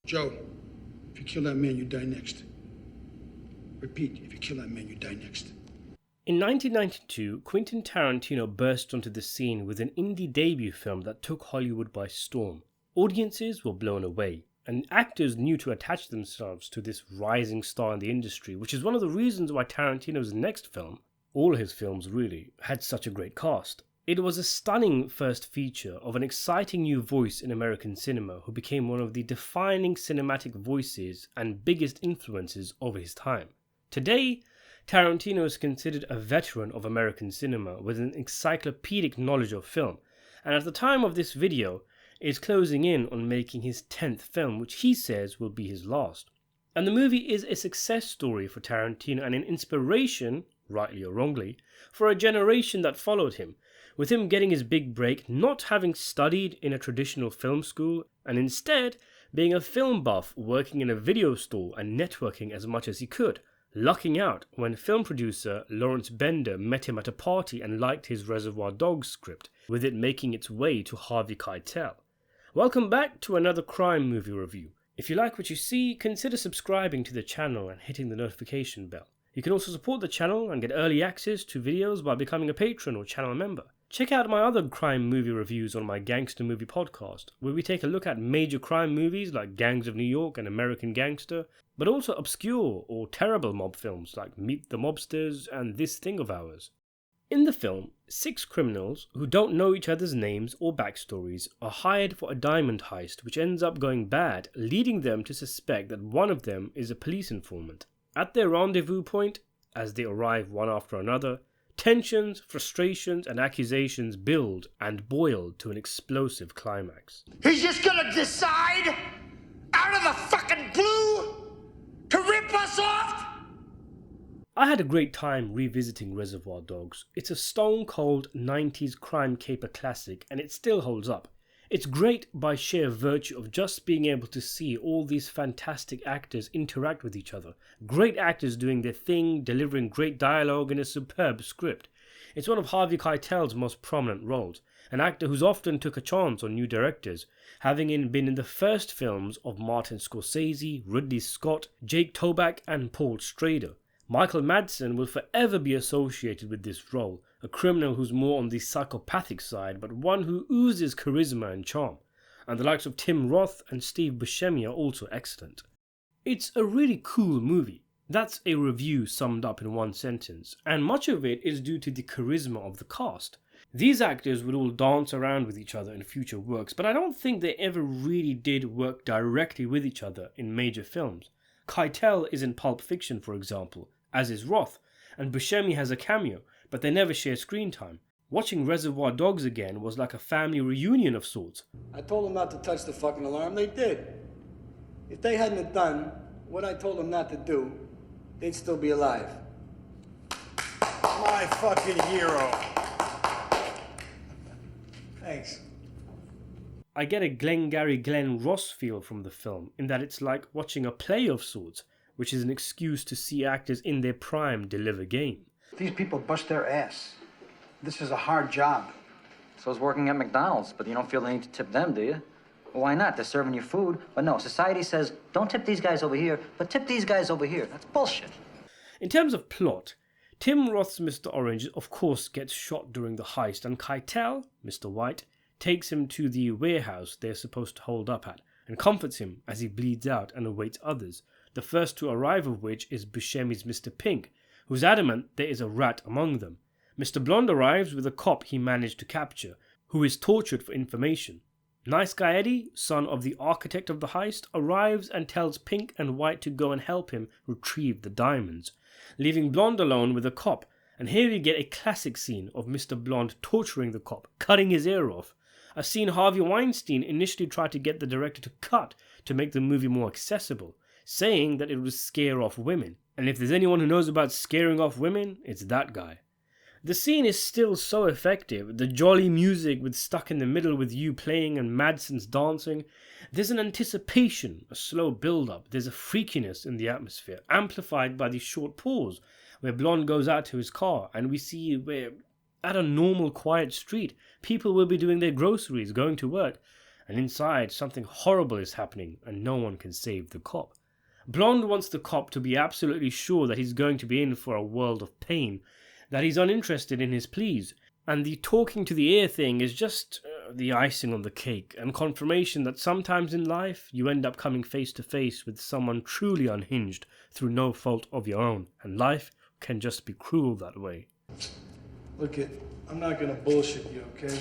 Joe, if you kill that man, you die next. Repeat, if you kill that man, you die next. In 1992, Quentin Tarantino burst onto the scene with an indie debut film that took Hollywood by storm. Audiences were blown away, and actors knew to attach themselves to this rising star in the industry, which is one of the reasons why Tarantino's next film, all his films really, had such a great cast. It was a stunning first feature of an exciting new voice in American cinema who became one of the defining cinematic voices and biggest influences of his time. Today, Tarantino is considered a veteran of American cinema with an encyclopedic knowledge of film, and at the time of this video is closing in on making his 10th film, which he says will be his last. And the movie is a success story for Tarantino and an inspiration, rightly or wrongly, for a generation that followed him, with him getting his big break not having studied in a traditional film school and instead being a film buff working in a video store and networking as much as he could, lucking out when film producer Lawrence Bender met him at a party and liked his Reservoir Dogs script, with it making its way to Harvey Keitel. Welcome back to another crime movie review. If you like what you see, consider subscribing to the channel and hitting the notification bell. You can also support the channel and get early access to videos by becoming a patron or channel member. Check out my other crime movie reviews on my Gangster Movie podcast, where we take a look at major crime movies like Gangs of New York and American Gangster, but also obscure or terrible mob films like Meet the Mobsters and This Thing of Ours. In the film, 6 criminals who don't know each other's names or backstories are hired for a diamond heist which ends up going bad, leading them to suspect that one of them is a police informant. At their rendezvous point, as they arrive one after another, tensions, frustrations, and accusations build and boil to an explosive climax. He's just gonna decide, out of the fucking blue, to rip us off? I had a great time revisiting Reservoir Dogs. It's a stone-cold 90s crime caper classic, and it still holds up. It's great by sheer virtue of just being able to see all these fantastic actors interact with each other. Great actors doing their thing, delivering great dialogue in a superb script. It's one of Harvey Keitel's most prominent roles, an actor who's often took a chance on new directors, having been in the first films of Martin Scorsese, Ridley Scott, Jake Toback and Paul Schrader. Michael Madsen will forever be associated with this role, a criminal who's more on the psychopathic side, but one who oozes charisma and charm. And the likes of Tim Roth and Steve Buscemi are also excellent. It's a really cool movie. That's a review summed up in one sentence, and much of it is due to the charisma of the cast. These actors would all dance around with each other in future works, but I don't think they ever really did work directly with each other in major films. Keitel is in Pulp Fiction, for example, as is Roth, and Buscemi has a cameo, but they never share screen time. Watching Reservoir Dogs again was like a family reunion of sorts. I told them not to touch the fucking alarm, they did. If they hadn't have done what I told them not to do, they'd still be alive. My fucking hero. Thanks. I get a Glengarry Glen Ross feel from the film, in that it's like watching a play of sorts, which is an excuse to see actors in their prime deliver game. These people bust their ass. This is a hard job. So is working at McDonald's, but you don't feel the need to tip them, do you? Well, why not? They're serving you food. But no, society says, don't tip these guys over here, but tip these guys over here. That's bullshit. In terms of plot, Tim Roth's Mr. Orange of course gets shot during the heist, and Keitel, Mr. White, takes him to the warehouse they're supposed to hold up at, and comforts him as he bleeds out and awaits others, the first to arrive of which is Buscemi's Mr. Pink, who's adamant there is a rat among them. Mr. Blonde arrives with a cop he managed to capture, who is tortured for information. Nice Guy Eddie, son of the architect of the heist, arrives and tells Pink and White to go and help him retrieve the diamonds, leaving Blonde alone with the cop, and here we get a classic scene of Mr. Blonde torturing the cop, cutting his ear off, a scene Harvey Weinstein initially tried to get the director to cut to make the movie more accessible, saying that it would scare off women. And if there's anyone who knows about scaring off women, it's that guy. The scene is still so effective, the jolly music with Stuck in the Middle with You playing and Madsen's dancing. There's an anticipation, a slow build-up, there's a freakiness in the atmosphere, amplified by the short pause where Blonde goes out to his car and we see where, at a normal quiet street, people will be doing their groceries, going to work, and inside something horrible is happening and no one can save the cop. Blonde wants the cop to be absolutely sure that he's going to be in for a world of pain, that he's uninterested in his pleas, and the talking to the ear thing is just the icing on the cake and confirmation that sometimes in life you end up coming face to face with someone truly unhinged through no fault of your own, and life can just be cruel that way. Look I'm not gonna bullshit you, okay?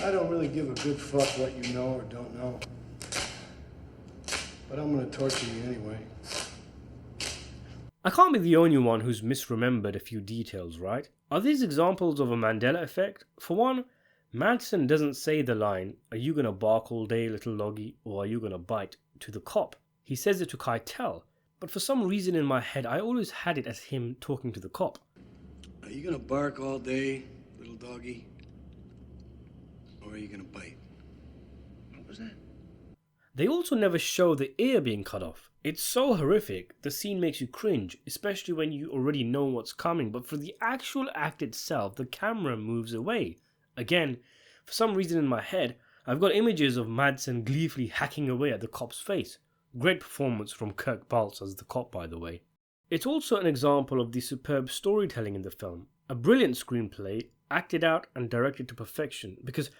I don't really give a good fuck what you know or don't know. But I'm gonna torture you anyway. I can't be the only one who's misremembered a few details, right? Are these examples of a Mandela effect? For one, Madsen doesn't say the line, "Are you gonna bark all day, little loggy, or are you gonna bite?" to the cop. He says it to Keitel, but for some reason in my head I always had it as him talking to the cop. Are you gonna bark all day, little doggy? Or are you gonna bite? What was that? They also never show the ear being cut off. It's so horrific, the scene makes you cringe, especially when you already know what's coming, but for the actual act itself, the camera moves away. Again, for some reason in my head, I've got images of Madsen gleefully hacking away at the cop's face. Great performance from Kirk Baltz as the cop, by the way. It's also an example of the superb storytelling in the film. A brilliant screenplay, acted out and directed to perfection, because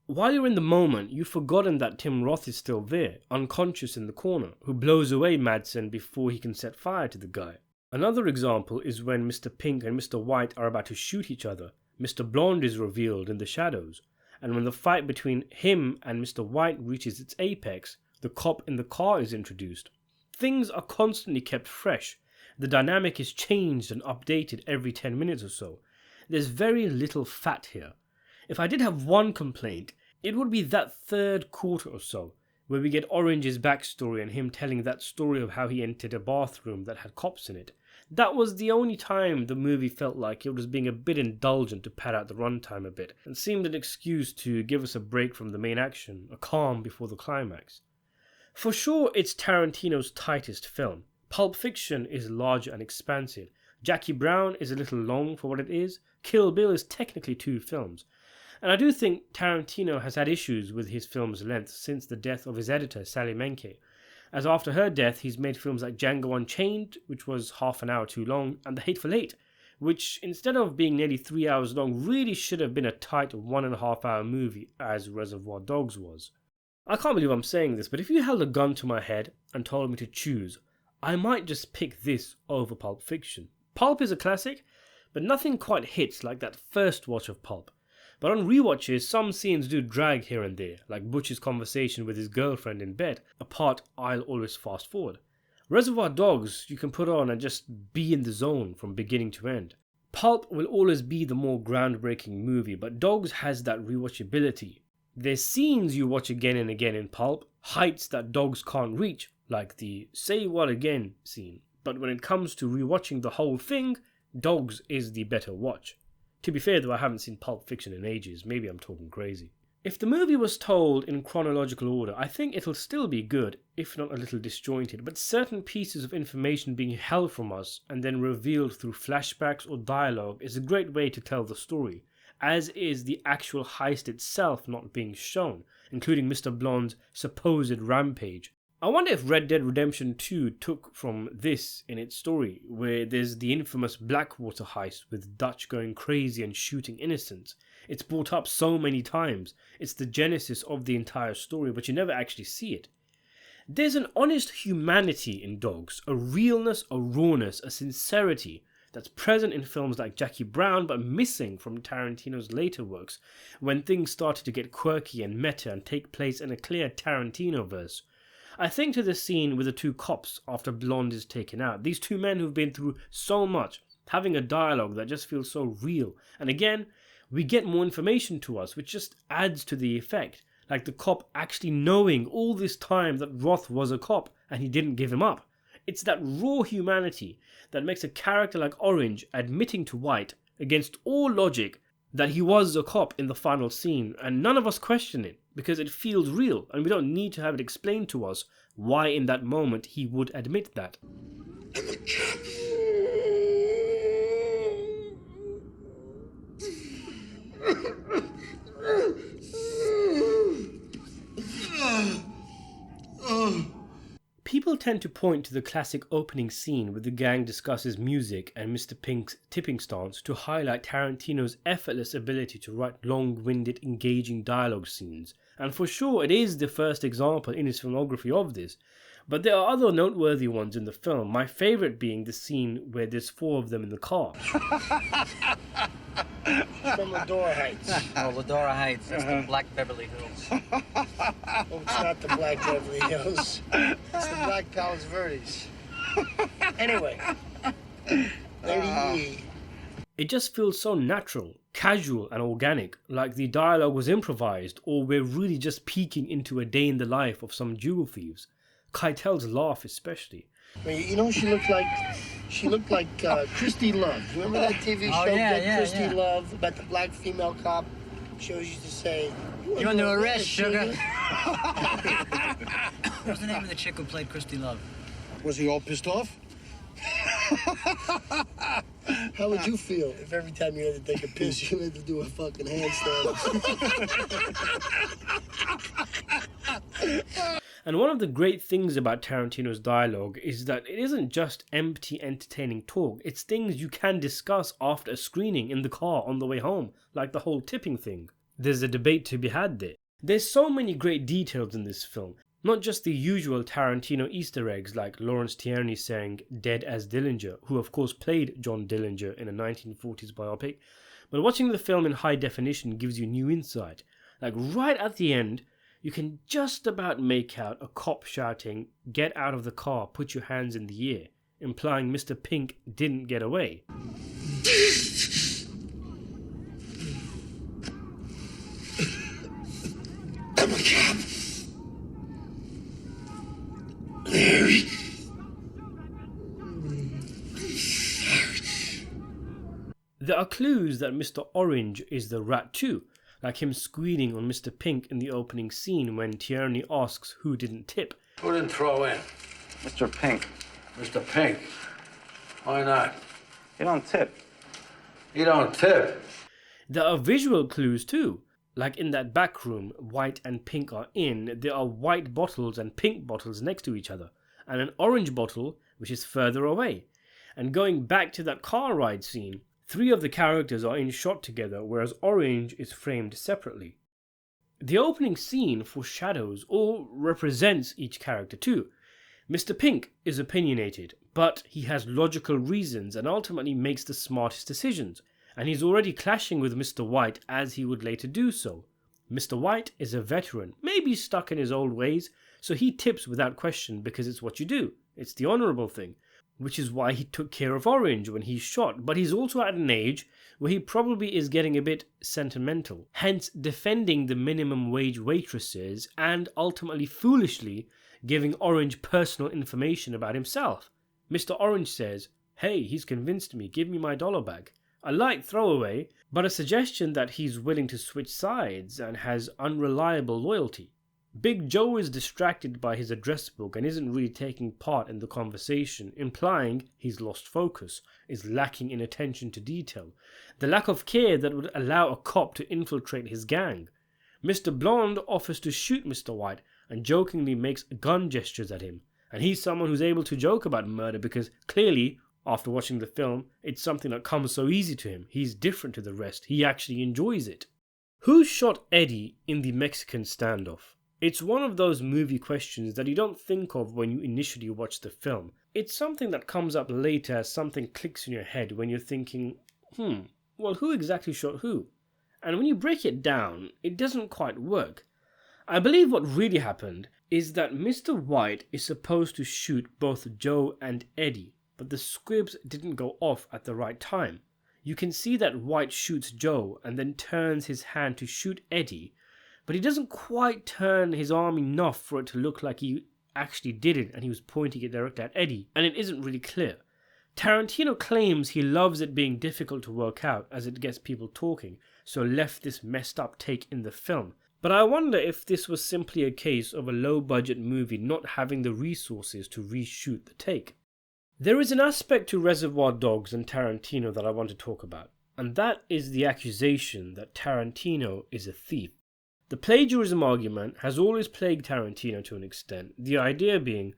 while you're in the moment, you've forgotten that Tim Roth is still there, unconscious in the corner, who blows away Madsen before he can set fire to the guy. Another example is when Mr. Pink and Mr. White are about to shoot each other. Mr. Blonde is revealed in the shadows, and when the fight between him and Mr. White reaches its apex, the cop in the car is introduced. Things are constantly kept fresh. The dynamic is changed and updated every 10 minutes or so. There's very little fat here. If I did have one complaint, it would be that third quarter or so, where we get Orange's backstory and him telling that story of how he entered a bathroom that had cops in it. That was the only time the movie felt like it was being a bit indulgent to pad out the runtime a bit, and seemed an excuse to give us a break from the main action, a calm before the climax. For sure, it's Tarantino's tightest film. Pulp Fiction is larger and expansive. Jackie Brown is a little long for what it is. Kill Bill is technically 2 films. And I do think Tarantino has had issues with his film's length since the death of his editor, Sally Menke, as after her death he's made films like Django Unchained, which was half an hour too long, and The Hateful Eight, which instead of being nearly 3 hours long really should have been a tight 1.5 hour movie, as Reservoir Dogs was. I can't believe I'm saying this, but if you held a gun to my head and told me to choose, I might just pick this over Pulp Fiction. Pulp is a classic, but nothing quite hits like that first watch of Pulp. But on rewatches, some scenes do drag here and there, like Butch's conversation with his girlfriend in bed, a part I'll always fast forward. Reservoir Dogs you can put on and just be in the zone from beginning to end. Pulp will always be the more groundbreaking movie, but Dogs has that rewatchability. There's scenes you watch again and again in Pulp, heights that Dogs can't reach, like the "say what again" scene. But when it comes to rewatching the whole thing, Dogs is the better watch. To be fair though, I haven't seen Pulp Fiction in ages, maybe I'm talking crazy. If the movie was told in chronological order, I think it'll still be good, if not a little disjointed, but certain pieces of information being held from us and then revealed through flashbacks or dialogue is a great way to tell the story, as is the actual heist itself not being shown, including Mr. Blonde's supposed rampage. I wonder if Red Dead Redemption 2 took from this in its story, where there's the infamous Blackwater heist with Dutch going crazy and shooting innocents. It's brought up so many times, it's the genesis of the entire story, but you never actually see it. There's an honest humanity in Dogs, a realness, a rawness, a sincerity that's present in films like Jackie Brown but missing from Tarantino's later works, when things started to get quirky and meta and take place in a clear Tarantino-verse. I think to the scene with the 2 cops after Blonde is taken out, these 2 men who've been through so much, having a dialogue that just feels so real, and again, we get more information to us, which just adds to the effect, like the cop actually knowing all this time that Roth was a cop and he didn't give him up. It's that raw humanity that makes a character like Orange admitting to White, against all logic, that he was a cop in the final scene, and none of us question it, because it feels real, and we don't need to have it explained to us why in that moment he would admit that. And the cat. tend to point to the classic opening scene where the gang discusses music and Mr. Pink's tipping stance to highlight Tarantino's effortless ability to write long-winded, engaging dialogue scenes, and for sure it is the first example in his filmography of this. But there are other noteworthy ones in the film, my favourite being the scene where there's 4 of them in the car. From Ladora Heights. Oh, Ladora Heights. That's the Black Beverly Hills. Oh, it's not the Black Beverly Hills. It's the Black Palos Verdes. Anyway, lady. It just feels so natural, casual and organic, like the dialogue was improvised or we're really just peeking into a day in the life of some jewel thieves. Keitel's laugh especially. You know, she looked like Christy Love. Remember that TV show, Christy Love, about the black female cop? She always used to say, "You under arrest, sugar." What was the name of the chick who played Christy Love? Was he all pissed off? How would you feel if every time you had to take a piss, you had to do a fucking handstand? And one of the great things about Tarantino's dialogue is that it isn't just empty, entertaining talk. It's things you can discuss after a screening in the car on the way home, like the whole tipping thing. There's a debate to be had there. There's so many great details in this film. Not just the usual Tarantino Easter eggs like Lawrence Tierney saying "dead as Dillinger," who of course played John Dillinger in a 1940s biopic, but watching the film in high definition gives you new insight. Like right at the end, you can just about make out a cop shouting, "Get out of the car, put your hands in the air," implying Mr. Pink didn't get away. I'm a cop. Larry. There are clues that Mr. Orange is the rat too, like him squealing on Mr. Pink in the opening scene when Tierney asks who didn't tip. Who didn't throw in? Mr. Pink. Mr. Pink. Why not? You don't tip. You don't tip. There are visual clues too, like in that back room White and Pink are in, there are white bottles and pink bottles next to each other, and an orange bottle which is further away. And going back to that car ride scene, 3 of the characters are in shot together, whereas Orange is framed separately. The opening scene foreshadows or represents each character too. Mr. Pink is opinionated, but he has logical reasons and ultimately makes the smartest decisions, and he's already clashing with Mr. White as he would later do so. Mr. White is a veteran, maybe stuck in his old ways, so he tips without question because it's what you do. It's the honourable thing, which is why he took care of Orange when he's shot, but he's also at an age where he probably is getting a bit sentimental, hence defending the minimum wage waitresses and ultimately foolishly giving Orange personal information about himself. Mr. Orange says, "Hey, he's convinced me, give me my dollar back." A light throwaway, but a suggestion that he's willing to switch sides and has unreliable loyalty. Big Joe is distracted by his address book and isn't really taking part in the conversation, implying he's lost focus, is lacking in attention to detail, the lack of care that would allow a cop to infiltrate his gang. Mr. Blonde offers to shoot Mr. White and jokingly makes gun gestures at him, and he's someone who's able to joke about murder because clearly, after watching the film, it's something that comes so easy to him. He's different to the rest, he actually enjoys it. Who shot Eddie in the Mexican standoff? It's one of those movie questions that you don't think of when you initially watch the film. It's something that comes up later as something clicks in your head when you're thinking, well, who exactly shot who? And when you break it down, it doesn't quite work. I believe what really happened is that Mr. White is supposed to shoot both Joe and Eddie, but the squibs didn't go off at the right time. You can see that White shoots Joe and then turns his hand to shoot Eddie, but he doesn't quite turn his arm enough for it to look like he actually did it and he was pointing it directly at Eddie, and it isn't really clear. Tarantino claims he loves it being difficult to work out as it gets people talking, so left this messed up take in the film. But I wonder if this was simply a case of a low-budget movie not having the resources to reshoot the take. There is an aspect to Reservoir Dogs and Tarantino that I want to talk about, and that is the accusation that Tarantino is a thief. The plagiarism argument has always plagued Tarantino to an extent, the idea being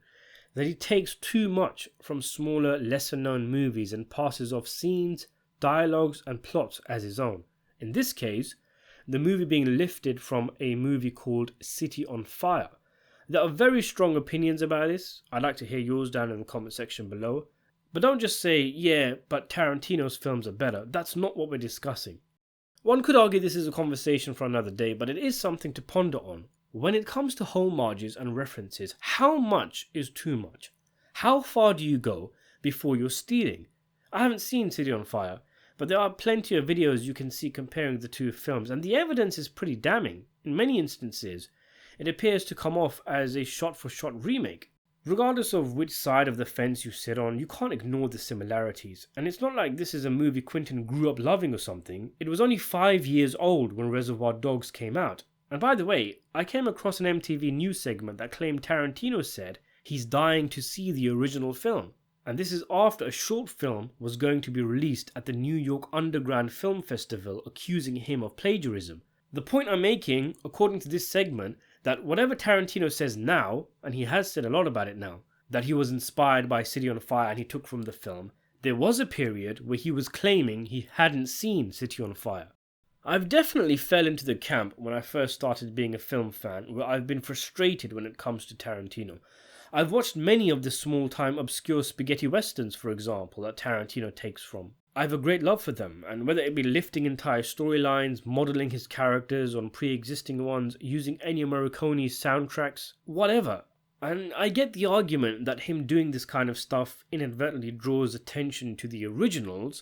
that he takes too much from smaller, lesser known movies and passes off scenes, dialogues and plots as his own. In this case, the movie being lifted from a movie called City on Fire. There are very strong opinions about this. I'd like to hear yours down in the comment section below. But don't just say, yeah, but Tarantino's films are better. That's not what we're discussing. One could argue this is a conversation for another day, but it is something to ponder on. When it comes to homages and references, how much is too much? How far do you go before you're stealing? I haven't seen City on Fire, but there are plenty of videos you can see comparing the two films, and the evidence is pretty damning. In many instances, it appears to come off as a shot-for-shot remake. Regardless of which side of the fence you sit on, you can't ignore the similarities. And it's not like this is a movie Quentin grew up loving or something. It was only 5 years old when Reservoir Dogs came out. And by the way, I came across an MTV News segment that claimed Tarantino said he's dying to see the original film. And this is after a short film was going to be released at the New York Underground Film Festival accusing him of plagiarism. The point I'm making, according to this segment, that whatever Tarantino says now, and he has said a lot about it now, that he was inspired by City on Fire and he took from the film, there was a period where he was claiming he hadn't seen City on Fire. I've definitely fell into the camp when I first started being a film fan where I've been frustrated when it comes to Tarantino. I've watched many of the small-time obscure spaghetti westerns, for example, that Tarantino takes from. I have a great love for them, and whether it be lifting entire storylines, modelling his characters on pre-existing ones, using Ennio Morricone's soundtracks, whatever. And I get the argument that him doing this kind of stuff inadvertently draws attention to the originals,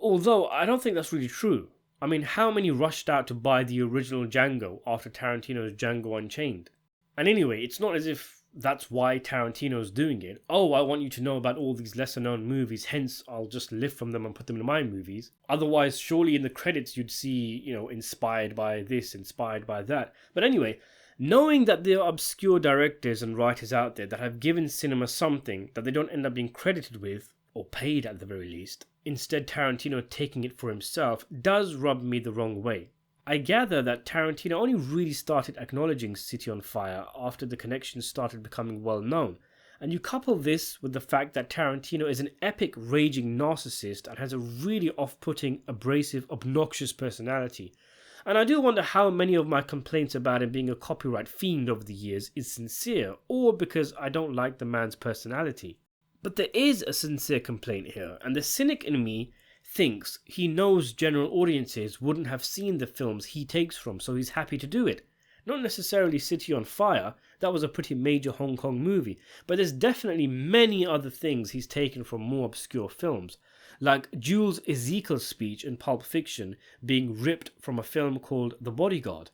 although I don't think that's really true. I mean, how many rushed out to buy the original Django after Tarantino's Django Unchained? And anyway, it's not as if that's why Tarantino's doing it. Oh, I want you to know about all these lesser known movies, hence I'll just lift from them and put them in my movies. Otherwise, surely in the credits you'd see, inspired by this, inspired by that. But anyway, knowing that there are obscure directors and writers out there that have given cinema something that they don't end up being credited with, or paid at the very least, instead Tarantino taking it for himself, does rub me the wrong way. I gather that Tarantino only really started acknowledging City on Fire after the connection started becoming well known, and you couple this with the fact that Tarantino is an epic raging narcissist and has a really off-putting, abrasive, obnoxious personality. And I do wonder how many of my complaints about him being a copyright fiend over the years is sincere, or because I don't like the man's personality. But there is a sincere complaint here, and the cynic in me thinks he knows general audiences wouldn't have seen the films he takes from, so he's happy to do it. Not necessarily City on Fire, that was a pretty major Hong Kong movie, but there's definitely many other things he's taken from more obscure films, like Jules Ezekiel's speech in Pulp Fiction being ripped from a film called The Bodyguard.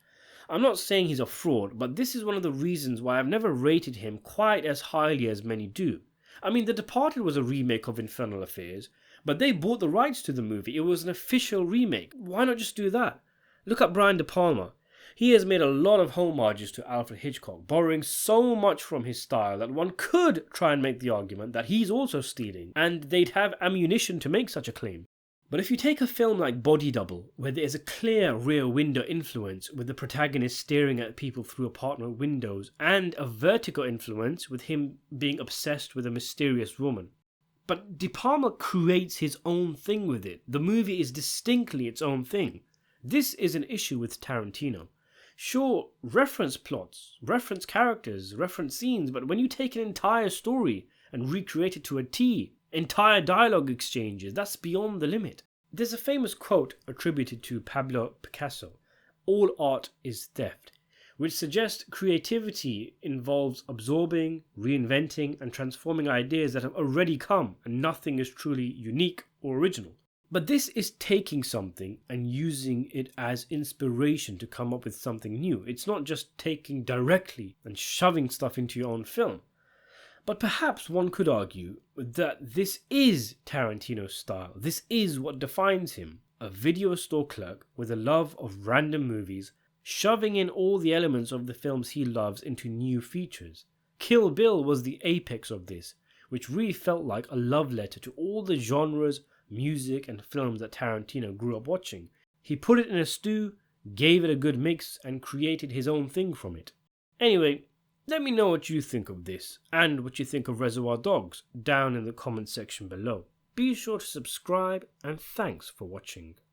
I'm not saying he's a fraud, but this is one of the reasons why I've never rated him quite as highly as many do. I mean, The Departed was a remake of Infernal Affairs, but they bought the rights to the movie. It was an official remake. Why not just do that? Look at Brian De Palma. He has made a lot of homages to Alfred Hitchcock, borrowing so much from his style that one could try and make the argument that he's also stealing, and they'd have ammunition to make such a claim. But if you take a film like Body Double, where there is a clear rear window influence with the protagonist staring at people through apartment windows, and a vertigo influence with him being obsessed with a mysterious woman. But De Palma creates his own thing with it. The movie is distinctly its own thing. This is an issue with Tarantino. Sure, reference plots, reference characters, reference scenes, but when you take an entire story and recreate it to a T, entire dialogue exchanges, that's beyond the limit. There's a famous quote attributed to Pablo Picasso, "All art is theft," which suggests creativity involves absorbing, reinventing, and transforming ideas that have already come, and nothing is truly unique or original. But this is taking something and using it as inspiration to come up with something new. It's not just taking directly and shoving stuff into your own film. But perhaps one could argue that this is Tarantino's style. This is what defines him. A video store clerk with a love of random movies, shoving in all the elements of the films he loves into new features. Kill Bill was the apex of this, which really felt like a love letter to all the genres, music and films that Tarantino grew up watching. He put it in a stew, gave it a good mix, and created his own thing from it. Anyway, Let me know what you think of this and what you think of Reservoir Dogs down in the comment section below. Be sure to subscribe and thanks for watching.